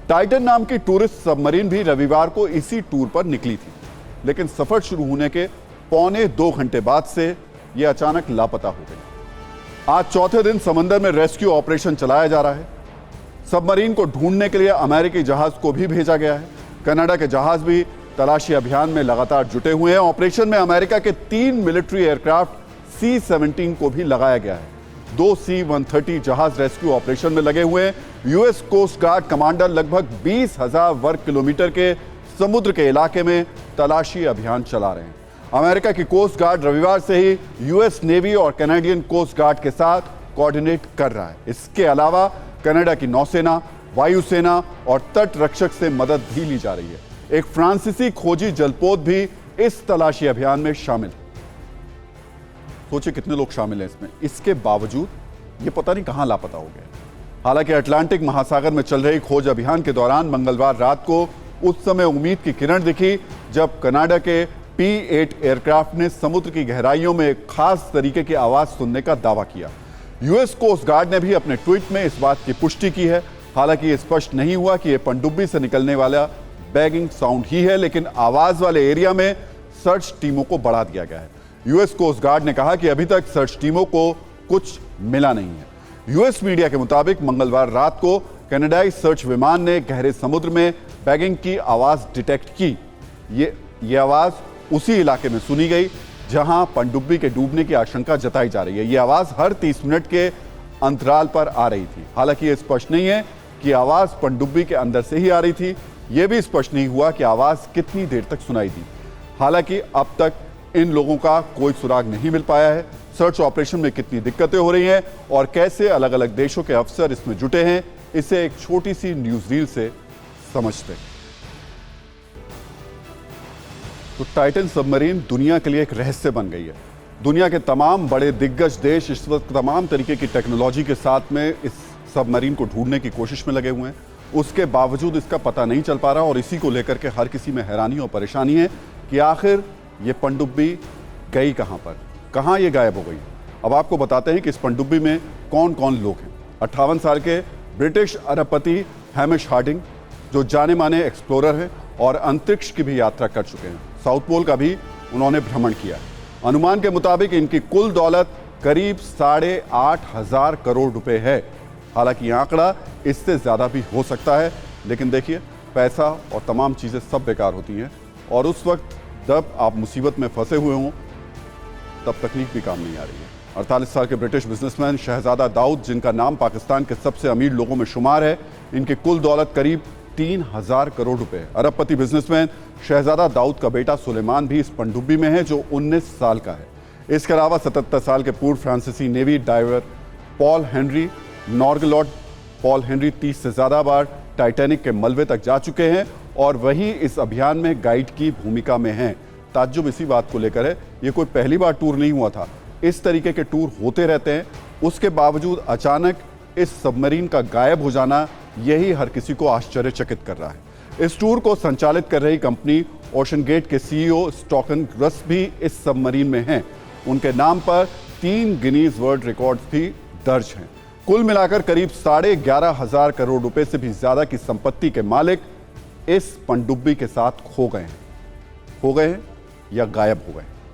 Titan नाम की tourist submarine भी रविवार को इसी टूर पर निकली थी, लेकिन सफर शुरू होने के पौने 2 घंटे बाद से यह अचानक लापता हो गई। आज चौथे दिन समंदर में रेस्क्यू ऑपरेशन चलाया जा रहा है। सबमरीन को ढूंढने के लिए अमेरिकी जहाज को भी भेजा गया है। कनाडा के जहाज भी तलाशी अभियान में लगातार जुटे हुए हैं। ऑपरेशन में अमेरिका के 3 मिलिट्री एयरक्राफ्ट C-17 को भी लगाया गया है। 2 C-130 जहाज रेस्क्यू ऑपरेशन में लगे हुए हैं। यूएस कोस्ट गार्ड कमांडर लगभग 20,000 वर्ग किलोमीटर के समुद्र के इलाके में तलाशी अभियान चला रहे हैं। अमेरिका की कोस्ट गार्ड रविवार से ही यूएस नेवी और कैनेडियन कोस्ट गार्ड के साथ कोऑर्डिनेट कर रहा है। इसके अलावा कनाडा की नौसेना, वायुसेना और तट रक्षक से मदद भी ली जा रही है। एक फ्रांसीसी खोजी जलपोत भी इस तलाशी अभियान में शामिल है। सोचिए कितने लोग शामिल हैं इसमें। इसके बावजूद ये पता नहीं कहां लापता हो गए। हालांकि अटलांटिक महासागर में चल रही खोज अभियान के दौरान मंगलवार रात को उस समय उम्मीद की किरण दिखी जब कनाडा के P-8 एयरक्राफ्ट ने समुद्र की गहराइयों में एक खास तरीके की आवाज सुनने का दावा किया। यूएस कोस्ट गार्ड ने भी अपने ट्वीट में इस बात की पुष्टि की है। हालांकि यह स्पष्ट नहीं हुआ कि यह पनडुब्बी से निकलने वाला बैगिंग साउंड ही है, लेकिन आवाज वाले एरिया में सर्च टीमों को बढ़ा दिया गया है। यूएस कोस्ट गार्ड ने कहा कि अभी तक सर्च टीमों को कुछ मिला नहीं है। यूएस मीडिया के मुताबिक मंगलवार रात को कनाडाई सर्च विमान ने गहरे समुद्र में बैगिंग की आवाज डिटेक्ट की। ये आवाज उसी इलाके में सुनी गई जहां पनडुब्बी के डूबने की आशंका जताई जा रही है। यह आवाज हर 30 मिनट के अंतराल पर आ रही थी। हालांकि यह स्पष्ट नहीं है कि आवाज पनडुब्बी के अंदर से ही आ रही थी। यह भी स्पष्ट नहीं हुआ कि आवाज कितनी देर तक सुनाई दी। हालांकि अब तक इन लोगों का कोई सुराग नहीं मिल पाया है। सर्च ऑपरेशन में कितनी दिक्कतें हो रही हैं और कैसे अलग अलग देशों के अफसर इसमें जुटे हैं, इसे एक छोटी सी न्यूज रील से समझते हैं। तो टाइटन सबमरीन दुनिया के लिए एक रहस्य बन गई है। दुनिया के तमाम बड़े दिग्गज देश इस वक्त तमाम तरीके की टेक्नोलॉजी के साथ में इस सबमरीन को ढूंढने की कोशिश में लगे हुए हैं। उसके बावजूद इसका पता नहीं चल पा रहा और इसी को लेकर के हर किसी में हैरानी और परेशानी है कि आखिर ये पनडुब्बी गई कहां पर, कहां ये गायब हो गई। अब आपको बताते हैं कि इस पनडुब्बी में कौन कौन लोग हैं। 58 साल के ब्रिटिश अरबपति हैमिश हार्डिंग, जो जाने माने एक्सप्लोरर हैं और अंतरिक्ष की भी यात्रा कर चुके हैं। साउथ पोल का भी उन्होंने भ्रमण किया। अनुमान के मुताबिक इनकी कुल दौलत करीब 8,500 करोड़ रुपए है। हालांकि यह आंकड़ा इससे ज्यादा भी हो सकता है, लेकिन देखिए पैसा और तमाम चीजें सब बेकार होती हैं और उस वक्त जब आप मुसीबत में फंसे हुए हों तब तकनीक भी काम नहीं आ रही है। 48 साल के ब्रिटिश बिजनेसमैन शहजादा दाऊद, जिनका नाम पाकिस्तान के सबसे अमीर लोगों में शुमार है, इनकी कुल दौलत करीब 3,000 करोड़ रुपए है। अरबपति बिजनेसमैन शहजादा दाऊद का बेटा सुलेमान भी इस पनडुब्बी में है, जो 19 साल का है। इसके अलावा 77 साल के पूर्व फ्रांसीसी navy diver Paul Henri Nargeolet Paul Henri 30 से ज्यादा बार टाइटैनिक के मलबे तक जा चुके हैं और वही इस अभियान में गाइड की भूमिका में हैं। ताज्जुब इसी बात को लेकर है, ये कोई पहली बार टूर नहीं हुआ था। इस तरीके के टूर होते रहते हैं। उसके बावजूद अचानक इस सबमरीन का गायब हो जाना, यही हर किसी को आश्चर्यचकित कर रहा है। इस टूर को संचालित कर रही कंपनी ओशन गेट के CEO स्टॉकन ग्रस भी इस सबमरीन में हैं। उनके नाम पर 3 गिनीज वर्ल्ड रिकॉर्ड्स भी दर्ज हैं। कुल मिलाकर करीब 11,500 करोड़ रुपए से भी ज्यादा की संपत्ति के मालिक इस पनडुब्बी के साथ खो गए हैं या गायब हो गए।